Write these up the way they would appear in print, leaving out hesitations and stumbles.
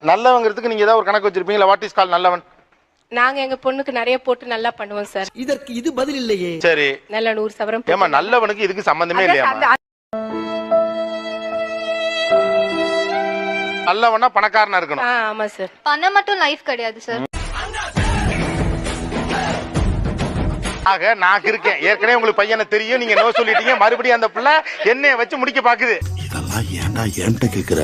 நல்லவங்கிறதுக்கு நீங்க ஏதாவது ஒரு கணக்கு வச்சிருப்பீங்களா? வாட் இஸ் கால் நல்லவன்? நாங்க எங்க பொண்ணுக்கு நிறைய போட்டு நல்லா பண்ணுவோம் சார். இதற்கு இது பதில் இல்லையே. சரி, நல்ல 100 சவரம். ஏமா நல்லவனுக்கு இதுக்கு சம்பந்தமே இல்லையாமா? நல்லவனா பணக்காரனா இருக்கணும். ஆமா சார். பணம் மட்டும் லைஃப் கிடையாது சார். ஆக நான் இருக்கேன். ஏற்கனவே உங்களுக்கு பையனை தெரியும், நீங்க நோ சொல்லிட்டீங்க. மறுபடியும் அந்த பிள்ளை என்னைய வச்சு முடிக்க பாக்குது. இதெல்லாம் ஏன்டா என்கிட்ட கேக்குற?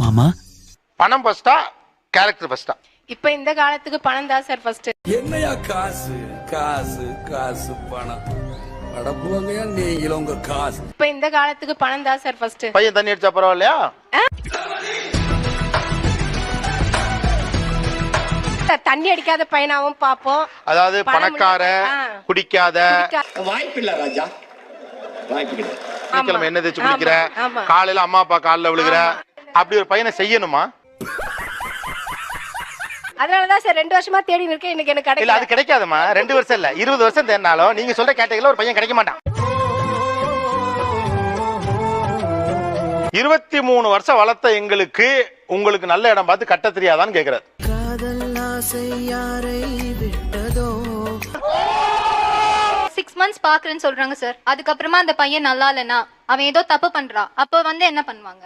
மாமா, பணம் ஃபர்ஸ்டா கேரக்டர் ஃபர்ஸ்டா? இப்ப இந்த காலத்துக்கு பணம் தான் சார் ஃபர்ஸ்ட். என்னையா காசு காசு காசு பணம் அடப்புவங்கயா நீங்களும் உங்க காசு. இப்ப இந்த காலத்துக்கு பணம் தான் சார் ஃபர்ஸ்ட். பையன் தண்ணி அடிச்சா பரவாயில்லையா? தண்ணி அடிக்காத பையனாவும் பாப்போம். அதாவது பணக்கார குடிக்காத. வாய்ப்பில்லை ராஜா, வாய்ப்பில்லை. சனிக்கிழமை என்ன தேய்ச்சி குடிக்கிற, காலையில அம்மா அப்பா காலில் விழுகிற, அப்படி ஒரு பையனை செய்யணுமா? அதனாலதான் சார் 2 வருஷமா தேடி இருக்கேன். எனக்கு கிடைக்கல. இல்ல அது கிடைக்காதமா. 2 வருஷம் இல்ல 20 வருஷம் தேடினாலும் நீங்க சொல்ற கேட்டகரியில ஒரு பையன் கிடைக்க மாட்டான். 23 வருஷம் வளர்த்த எங்களுக்கு உங்களுக்கு நல்ல இடம் பார்த்து கட்ட தெரியாதான்னு கேக்குறாரு. 6 months பாக்குறேன்னு சொல்றாங்க சார். அதுக்கப்புறமா அந்த பையன் நல்லா இல்லைன்னா அவன் ஏதோ தப்பு பண்றான், அப்ப வந்து என்ன பண்ணுவாங்க?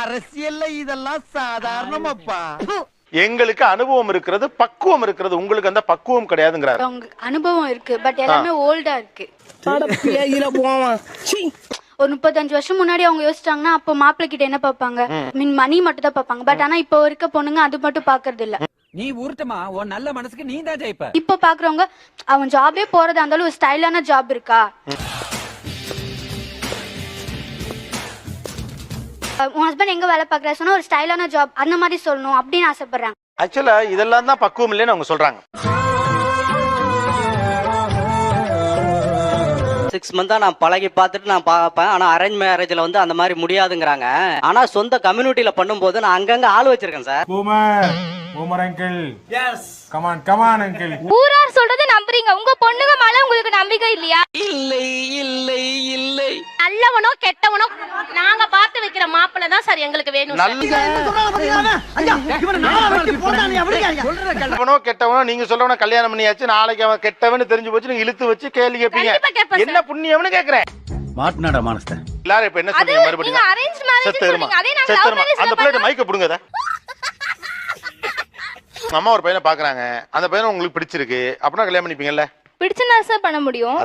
அரசியல்ல இதெல்லாம் சாதாரணமாப்பா. எங்களுக்கு அனுபவம் இருக்கிறது, பக்குவம் இருக்கிறது. உங்களுக்கு அந்த பக்குவம் கிடையாதுங்கிறாரு. அனுபவம் இருக்கு, பட் எல்லாமே ஓல்டா இருக்கு. ஒரு 35 வருஷம் முன்னாடி அவங்க யோசிச்சாங்கன்னா அப்ப மாப்பிள்ளை கிட்ட என்ன பாப்பாங்க? மணி மட்டும் தான் பாப்பாங்க. பட் ஆனா இப்ப இருக்க பொண்ணுங்க அது மட்டும் பாக்குறது இல்ல. நீ ஊர்த்தமா உன் நல்ல மனசுக்கு நீ தான் ஜெயிப்ப. இப்ப பாக்குறவங்க அவன் ஜாபே போறதா இருந்தாலும் ஒரு ஸ்டைலான ஜாப் இருக்கா, உன் ஹஸ்பண்ட் எங்க வேலை பாக்குறாரு சொன்னா ஒரு ஸ்டைலான ஜாப் அந்த மாதிரி சொல்லணும் அப்படின்னு ஆசைப்படுறாங்க. ஆக்சுவலா இதெல்லாம் தான் பக்குவம் இல்லைன்னு அவங்க சொல்றாங்க. 6 மந்த்தா நான் பழகி பார்த்துட்டு நான் பார்ப்பேன். ஆனா அரேஞ்ச் மேரேஜ்ல வந்து அந்த மாதிரி முடியாதுங்கிறாங்க. ஆனா சொந்த கம்யூனிட்டியில பண்ணும்போது நான் அங்கங்க ஆள் வச்சிருக்கேன் sir. Boomer uncle, yes come on come on uncle. ஊரார் சொல்றதை நம்புறீங்க, உங்க பொண்ணுங்க மேல உங்களுக்கு நம்பிக்கை இல்லையா? இல்லை இல்லை இல்லை. நல்லவனோ கெட்டவனோ நாங்க பார்த்து வைக்கிற மாப்பிள்ளை தான் சார் எங்களுக்கு வேணும். நல்லவனோ கெட்டவனோ நீங்க சொல்லவன கல்யாணம் பண்ணியாச்சு, நாளைக்கு அவன் கெட்டவன்னு தெரிஞ்சு போச்சு, நீங்க இழுத்து வச்சு கேள்வி கேட்பீங்க. என்ன புண்ணியம்னு கேக்குறேன். மாட்னாடா மானஸ்த. எல்லாரும் இப்ப என்ன சொன்னீங்க? மறுபடியும் அந்த பிள்ளைட்ட மைக்க புடுங்கத. அம்மா ஒரு பையனை பாக்குறாங்க, அந்த பையனை உங்களுக்கு பிடிச்சிருக்கு அப்படின்னா கல்யாணம் பண்ணிப்பீங்கல்ல? பிடிச்சா சார் பண்ண முடியும்.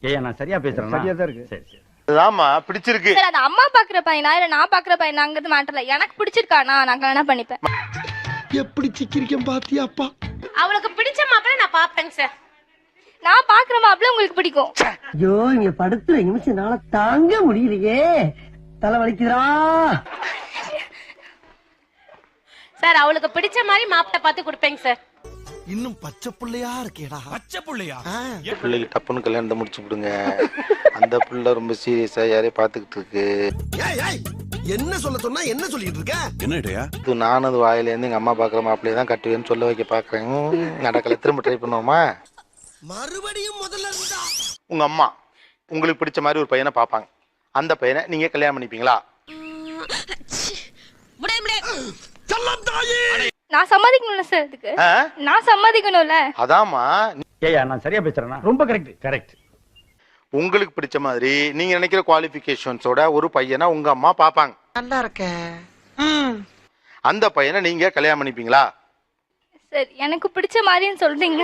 ஏய் நான் சரியா பேசுறேன். சரியா தான் இருக்கு. சரி சரி. ஆமா பிடிச்சிருக்கு. சார் அது அம்மா பாக்குற பையனா இல்ல நான் பாக்குற பையனாங்கிறது மேட்டர் இல்ல. எனக்கு பிடிச்சிருக்கானா நான் கல்யாணம் பண்ணிப்பேன். எப்படி சிக்கிரிக்கம் பாத்தியாப்பா? அவளுக்கு பிடிச்ச மாப்பிள்ளை நான் பாப்பேங்க சார். நான் பாக்குற மாப்பிள்ளை உங்களுக்கு பிடிக்கும். ஐயோ இங்க படுத்துற நிமிஷம் நாள தாங்க முடியலையே, தலை வலிக்குதா சார். அவளுக்கு பிடிச்ச மாதிரி மாப்பிள்ளை பார்த்து கொடுப்பேங்க சார். இன்னும் பச்சை புள்ளையா இருக்கேடா. பச்சை புள்ளையா? பிள்ளைக்கு டப்புன்னு கல்யாணத்தை முடிச்சு விடுங்க. அந்த புள்ள ரொம்ப சீரியஸா யாரையும் பாத்துக்கிட்டு இருக்கு. என்ன சொல்ல சொன்னா என்ன சொல்லிட்டு இருக்க? என்னடா இது நானும் அது வாயில இருந்து எங்க அம்மா பாக்குற மாப்பிள்ளைய தான் கட்டுவேன்னு சொல்ல வைக்க பாக்குறேன். நடக்கல. திரும்ப ட்ரை பண்ணுவோமா? மறுபடியும் முதல்ல இருந்தா. உங்க அம்மா உங்களுக்கு பிடிச்ச மாதிரி ஒரு பையனை பாப்பாங்க, அந்த பையனை நீங்க கல்யாணம் பண்ணிப்பீங்களா? நான் சம்மதிக்கணும்ல சார். இதுக்கு நான் சம்மதிக்கணும்ல. அதாமா. ஏய் நான் சரியா பேசுறேனா? ரொம்ப கரெக்ட் கரெக்ட். உங்களுக்கு பிடிச்ச மாதிரி நீங்க நினைக்கிற குவாலிஃபிகேஷன்ஸோட ஒரு பையனை உங்க அம்மா பாப்பாங்க. நல்லா இருக்க. அந்த பையனை நீங்க கல்யாணம் பண்ணிப்பீங்களா? சார் எனக்கு பிடிச்ச மாதிரின்னு சொல்றீங்க.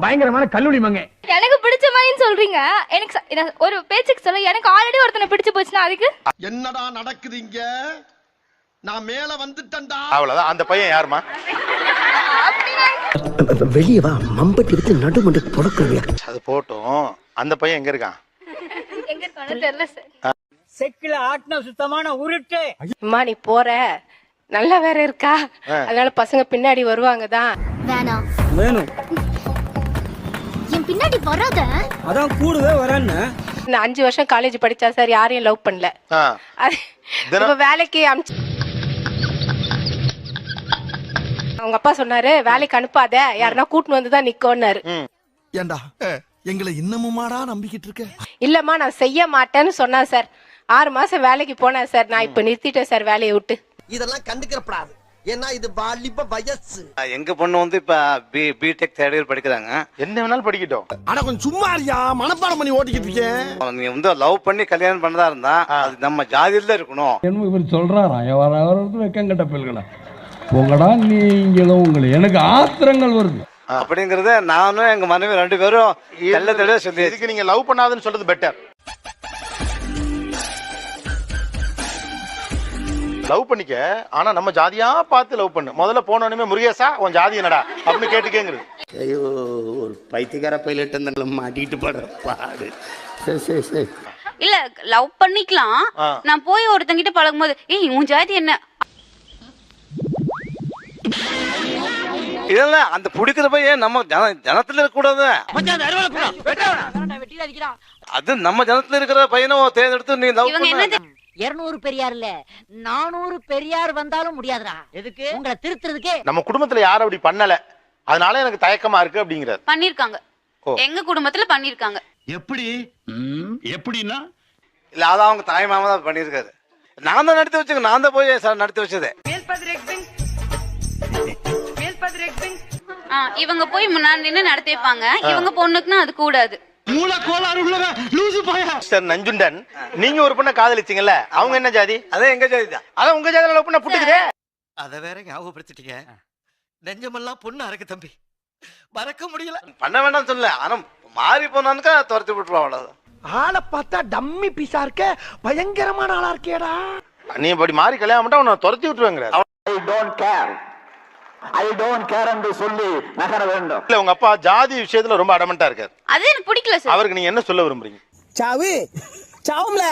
பயங்கரமான கல்லூரி மங்க. எனக்கு பிடிச்ச மாதிரின்னு சொல்றீங்க. எனக்கு ஒரு பேச்சுக்கு சொல்ல எனக்கு ஆல்ரெடி ஒருத்தனை பிடிச்சு போச்சுன்னா அதுக்கு என்னடா நடக்குது இங்க? நான் மேல வந்துட்டேன்டா. அவ்வளவுதான். அந்த பையன் யாருமா? வெளியே வா, மம்பட்டி எடுத்து நடுமண்டு புடக்கறியா. அது போட்டும். அந்த பையன் எங்க இருக்கான்? எங்க இருக்கானு தெரியல சார். செக்கில ஆட்ன சுத்தமான உருட்டு. அம்மா நீ போற நல்லா வேற இருக்கா, அதனால பசங்க பின்னாடி வருவாங்க தான். வேணாம் வேணும். என் பின்னாடி வராத. அதான் கூடவே வரேன்னு. நான் 5 வருஷம் காலேஜ் படிச்சா சார், யாரையும் லவ் பண்ணல. இப்ப வேலைக்கு அவங்க அப்பா சொன்னாரு வேலைக்கு அனுப்பாத, யாருன்னா கூட்டின்னு வந்துதான் நிக்கோன்னாரு. ஏண்டா எங்களை இன்னமுமாடா நம்பிக்கிட்டு இருக்க? இல்லம்மா நான் செய்ய மாட்டேன்னு சொன்னா சார். 6 மாசம் வேலைக்கு போனேன் சார். நான் இப்ப நிறுத்திட்டேன் சார் வேலையை விட்டு. இதெல்லாம் கண்டுக்கிறப்படாது. ஏன்னா இது வாலிப வயசு. எங்க பொண்ணு வந்து இப்ப பிடெக் தேர்ட் இயர் படிக்கிறாங்க. என்ன வேணாலும் படிக்கட்டும். ஆனா கொஞ்சம் சும்மா இருக்கியா, மனப்பாடம் பண்ணி ஓட்டிக்கிட்டு இருக்கேன். நீ வந்து லவ் பண்ணி கல்யாணம் பண்ணதா இருந்தா அது நம்ம ஜாதியில தான் இருக்கணும். இவர் சொல்றாராம் வெக்கங்கட்ட பிள்ளைகளா உங்கடா நீங்களும் உங்களை எனக்கு ஆத்திரங்கள் வருது அப்படிங்கறத நானும் எங்க மனைவி 2 பேரும் தெள்ள தெளிவா சொல்லி இதுக்கு நீங்க லவ் பண்ணாதுன்னு சொல்றது பெட்டர். லவ் பண்ணிக்க, ஆனா நம்ம ஜாதியா பார்த்து லவ் பண்ணு. முதல்ல போனோடனே முருகேசா உன் ஜாதி என்னடா அப்படின்னு கேட்டுக்கேங்கிறது. ஐயோ, ஒரு பைத்தியக்கார பைலட் அந்த மாட்டிட்டு படுற பாடு. சரி சரி சரி. இல்ல லவ் பண்ணிக்கலாம். நான் போய் ஒருத்தங்கிட்ட பழகும்போது ஏய் உன் ஜாதி என்ன, இதெல்லாம் அந்த பிடிக்கிற பையன் நம்ம ஜனத்துல இருக்க கூடாது. அது நம்ம ஜனத்துல இருக்கிற பையனை தேர்ந்தெடுத்து நீ லவ் பண்ண. 200 பெரியார் இல்ல 400 பெரியார் வந்தாலும் முடியாதுடா. எதுக்கு? உங்களை திருத்துறதுக்கே. நம்ம குடும்பத்துல யாரும் அப்படி பண்ணல, அதனால எனக்கு தயக்கமா இருக்கு அப்படிங்கிறார். பண்ணிருக்காங்க. எங்க குடும்பத்துல பண்ணிருக்காங்க. எப்படி எப்படின்னா இல்ல அதான் அவங்க தாய் மாமா தான் பண்ணிருக்காரு. நான் தான் நடத்தி வச்சுக்க, நான் தான் போய் சார் நடத்தி வச்சதே. இவங்க போய் முன்னாடி நின்னு நடத்தி வைப்பாங்க. இவங்க பொண்ணுக்குன்னா அது கூடாது. நஞ்சுண்டன், நீங்க ஒரு பொண்ணை காதலிச்சீங்கல்ல, அவங்க என்ன ஜாதி? அதே எங்க ஜாதி தான். அதான் உங்க ஜாதியில லவ் பண்ண புட்டுக்குதே. அத வேற ஞாபகப்படுத்திட்டீங்க. நெஞ்சமெல்லாம் பொண்ணு அறக்கு தம்பி, மறக்க முடியல. பண்ண வேண்டாம் சொல்ல, ஆனா மாறி போனானுக்கா துரத்தி விட்டுருவோம். அவ்வளவுதான். ஆளை பார்த்தா டம்மி பீஸா இருக்க, பயங்கரமான ஆளா இருக்கேடா. நீ இப்படி மாறி கல்யாணம் பண்ணா உன்னை துரத்தி விட்டுருவாங்க. என்று சொல்லி நகர வேண்டும். இல்ல உங்க அப்பா ஜாதி விஷயத்துல ரொம்ப அடமெண்டா இருக்காரு. அது எனக்கு பிடிக்கல சார். அவருக்கு நீங்க என்ன சொல்ல விரும்புறீங்க? சாவு சாவும்ல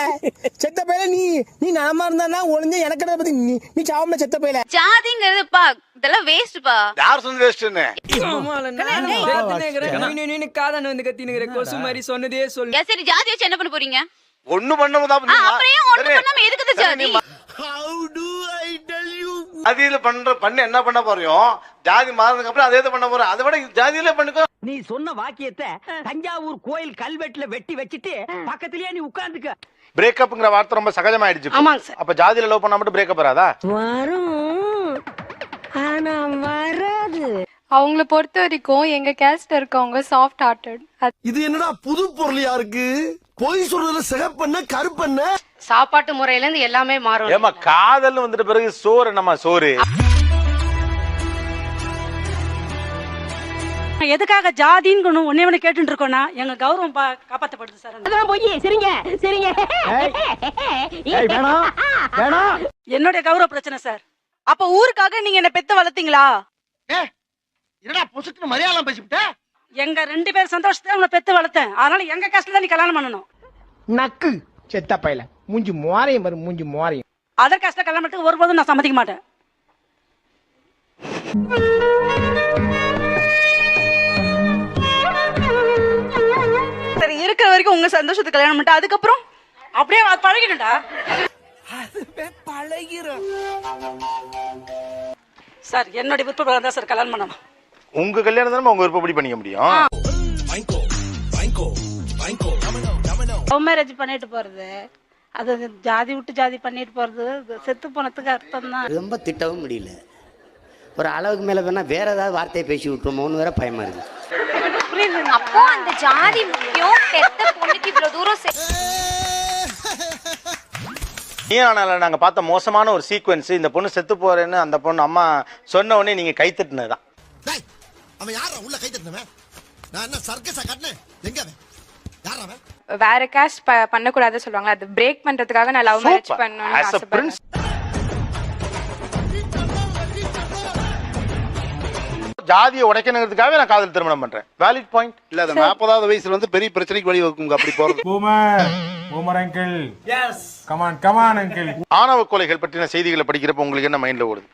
செத்த பையல நீ நலமா இருந்தா ஒளிஞ்ச எனக்கு பத்தி நீ சாவும்ல செத்த பையல. ஜாதிங்கிறது பா இதெல்லாம் வேஸ்ட் பா. யார் சொன்ன வேஸ்ட்னு? சரி ஜாதி வச்சு என்ன பண்ண போறீங்க? ஒண்ணு பண்ணாம அப்புறம் ஏன் ஒண்ணு பண்ணாம எதுக்கு ஜாதி? How do I tell you? ஜாதியில பண்ண என்ன பண்ண போறோம்? ஜாதி மாறினதுக்கு அப்புறம் அதே பண்ண போறோம். அதை விட ஜாதியில பண்ணிக்கோ. நீ சொன்ன வாக்கியத்தை தஞ்சாவூர் கோயில் கல்வெட்டுல வெட்டி வச்சிட்டு பக்கத்திலேயே நீ உட்கார்ந்துக்க. பிரேக்கப்ங்கற வார்த்தை ரொம்ப சகஜமாயிடுச்சு. ஆமாங்க சார். அப்ப ஜாதியில லவ் பண்ணா மட்டும் பிரேக்கப் வராதா? வரும், ஆனா வராது. அவங்கள பொறுத்த வரைக்கும் எங்க கேஸ்ட்ல இருக்கவங்க சாஃப்ட் ஹார்ட்டட். இது என்னடா புது பொருளியா இருக்கு? போய் சொல்றதுல சிகப்பண்ண கருப்பண்ண. சாப்பாட்டு முறையில இருந்து எல்லாமே மாறும். ஏமா காதல் வந்துட்ட பிறகு சோறு என்னமா சோறு? எதுக்காக ஜாதின்னு ஒன்னே கேட்டு இருக்கோம்னா எங்க கௌரவம் காப்பாற்றப்படுது சார். அதான் போய் சரிங்க சரிங்க. வேணாம் வேணாம், என்னுடைய கௌரவ பிரச்சனை சார். அப்ப ஊருக்காக நீங்க என்ன பெத்து வளர்த்தீங்களா? என்னடா புசுக்கு மரியாதை பேசிவிட்ட? எங்க 2 பேர் சந்தோஷத்தை உங்களை பெத்து வளர்த்தேன். அதனால எங்க கஷ்டத்துல நீ கல்யாணம் பண்ணணும். நக்கு செத்த பையல மூஞ்சி மோரையும் வரும், மூஞ்சி மோரையும். அதர் கஷ்ட கல்யாணம் பண்ணி ஒருபோதும் நான் சம்மதிக்க மாட்டேன். சரி இருக்கிற வரைக்கும் உங்க சந்தோஷத்துக்கு கல்யாணம் பண்ணிட்டு அதுக்கப்புறம் அப்படியே பழகிடும்டா. அதுவே பழகிரும் சார். என்னோட விருப்பம் தான் சார் கல்யாணம் பண்ணணும். உங்க கல்யாணம் தானே உங்க விருப்பப்படி பண்ணிக்க முடியும். லவ் மேரேஜ் பண்ணிட்டு போறது, அது ஜாதி விட்டு ஜாதி பண்ணிட்டு போறது செத்து போனதுக்கு அர்த்தம் தான். ரொம்ப திட்டவும் முடியல. ஒரு அளவுக்கு மேல வேணா வேற ஏதாவது வார்த்தையை பேசி விட்டுருமோன்னு வேற பயமா இருக்கு. அப்போ அந்த ஜாதி முக்கியம், பெத்த பொண்ணுக்கு இவ்வளவு தூரம் நாங்க பார்த்த மோசமான ஒரு சீக்வென்ஸ். இந்த பொண்ணு செத்து போறேன்னு அந்த பொண்ணு அம்மா சொன்ன உடனே நீங்க கை தட்டினதுதான். அவன் யாரா உள்ள கை தட்டினவன்? நான் என்ன சர்க்கஸா கட்டனே? எங்க அவன்? யாரா அவன்? வேற காஸ்ட் பண்ண கூடாது சொல்வாங்க. அது பிரேக் பண்றதுக்காக நான் லவ் மேரேஜ் பண்ணனும்னு ஆசைப்படுறேன். ஜாதியை உடைக்கணுங்கிறதுக்காக நான் காதல் திருமணம் பண்றேன். Valid point. இல்ல அது 40வது வயசுல வந்து பெரிய பிரச்சனைக்கு வழி வகுங்க அப்படி போறது. Boomer uncle. Yes come on uncle. ஆணவ கொலைகள் பற்றின செய்திகளை படிக்கிறப்ப உங்களுக்கு என்ன மைண்ட்ல ஓடுது?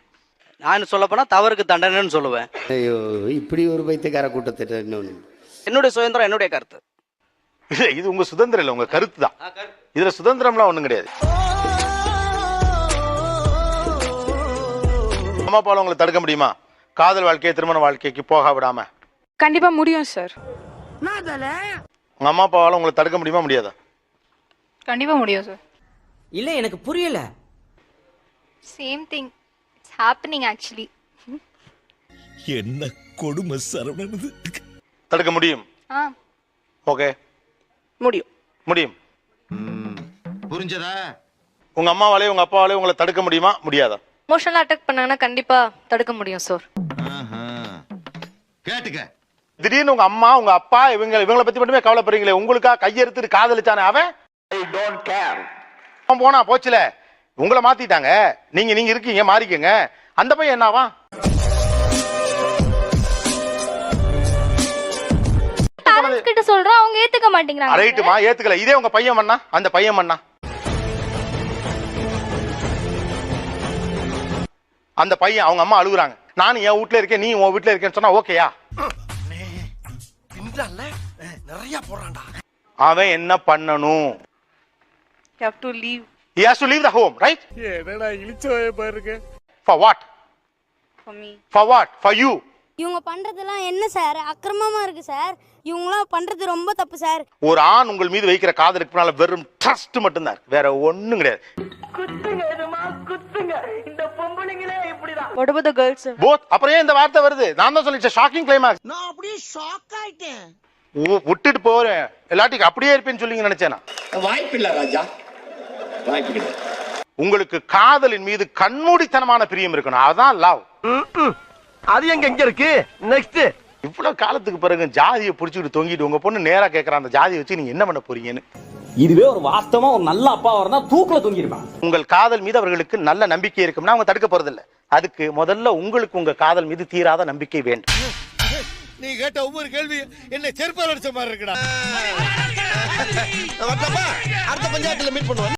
நான் சொல்ல போனா தவறுக்கு தண்டனைன்னு சொல்லுவேன். ஐயோ, இப்படி ஒரு பைத்தியக்கார கூட்டத்திட்ட இன்னொன்னு. என்னுடைய சுதந்திரம் என்னுடைய கருத்து. இல்ல இது உங்க சுதந்திரம் இல்ல, உங்க கருத்து தான். இதுல சுதந்திரம்லாம் ஒண்ணும் கிடையாது. அம்மா அப்பால உங்களை தடுக்க முடியுமா காதல் வாழ்க்கை திருமண வாழ்க்கைக்கு போக விடாம? கண்டிப்பா முடியும் சார். உங்க அம்மா அப்பாவால உங்களை தடுக்க முடியுமா முடியாதா? கண்டிப்பா முடியும் சார். இல்ல எனக்கு புரியல. Same thing it's happening actually. என்ன கொடுமை சரவணனது. தடுக்க முடியும். ஓகே முடியும். முடியும். புரிஞ்சதா? உங்க அம்மாவாலே உங்க அப்பாவாலே உங்களை தடுக்க முடியுமா முடியாதா? எமோஷனலா அட்டாக் பண்ணாங்கன்னா கண்டிப்பா தடுக்க முடியும் சார். கேட்டுக்க. திடீர்னு உங்க அம்மா உங்க அப்பா இவங்களை பத்தி மட்டுமே கவலைப்படுறீங்களே, உங்களுக்கா கையெடுத்து காதலிச்சானே அவன் போனா போச்சுல, உங்களை மாத்திட்டாங்க. நீங்க இருக்கீங்க, மாறிக்கங்க. அந்த பையன் என்னவா? கிட்ட சொல்றோம், அவங்க ஏத்துக்க மாட்டேங்கிறாங்க. ரைட்டுமா, ஏத்துக்கல. இதே உங்க பையன் பண்ணா, அந்த பையன் பண்ணா, அந்த பையன் அவங்க அம்மா அழுகுறாங்க, நானும் என் வீட்டுல இருக்கேன் நீ உன் வீட்டுல இருக்கேன்னு சொன்னா ஓகேயா? நிறைய போறான்டா. அவன் என்ன பண்ணணும்? You have to leave. He has to leave the home, right? என்னடா இழிச்சவே பாருங்க. For what? For me. For what? For you. இவங்க பண்றதெல்லாம் என்ன சார் அக்கிரமமா இருக்கு சார். இவங்களாம் பண்றது ரொம்ப தப்பு சார். ஒரு ஆண் உங்கள் மீது வைக்கிற காதலுக்கு பின்னால வெறும் ட்ரஸ்ட் மட்டும்தான் இருக்கு, வேற ஒண்ணும் கிடையாது. What about the girls, sir? Both. அப்புறம் ஏன் இந்த வார்த்தை வருது? நான் தான் சொல்லிச்சேன், ஷாக்கிங் கிளைமாக்ஸ். நான் அப்படியே ஷாக் ஆயிட்டேன். விட்டுட்டு போறேன் எல்லாத்துக்கும் அப்படியே இருப்பேன்னு சொல்லி நினைச்சேனா? வாய்ப்பில்லை ராஜா, வாய்ப்பில்லை. உங்களுக்கு காதலின் மீது கண்மூடித்தனமான பிரியம் இருக்கணும், அதான் லவ். அது எங்க இருக்கு? நெக்ஸ்ட். இவ்வளவு காலத்துக்கு பிறகு ஜாதியை புடிச்சுட்டு தொங்கிட்டு உங்க பொண்ணு நேரா கேட்கற அந்த ஜாதியை வச்சு நீங்க என்ன பண்ண போறீங்கன்னு. இதுவே ஒரு வாஸ்தவமா ஒரு நல்ல அப்பாவா இருந்தா தூக்குல தொங்கிருப்பான். உங்கள் காதல் மீது அவர்களுக்கு நல்ல நம்பிக்கை இருக்கும்னா அவங்க தடுக்க போறது இல்ல. அதுக்கு முதல்ல உங்களுக்கு உங்க காதல் மீது தீராத நம்பிக்கை வேண்டும். நீ கேட்ட ஒவ்வொரு கேள்வி என்ன செருப்பால் அடிச்ச மாதிரி இருக்குடா. அடுத்த பஞ்சாயத்துல மீட் பண்ணுவோம்.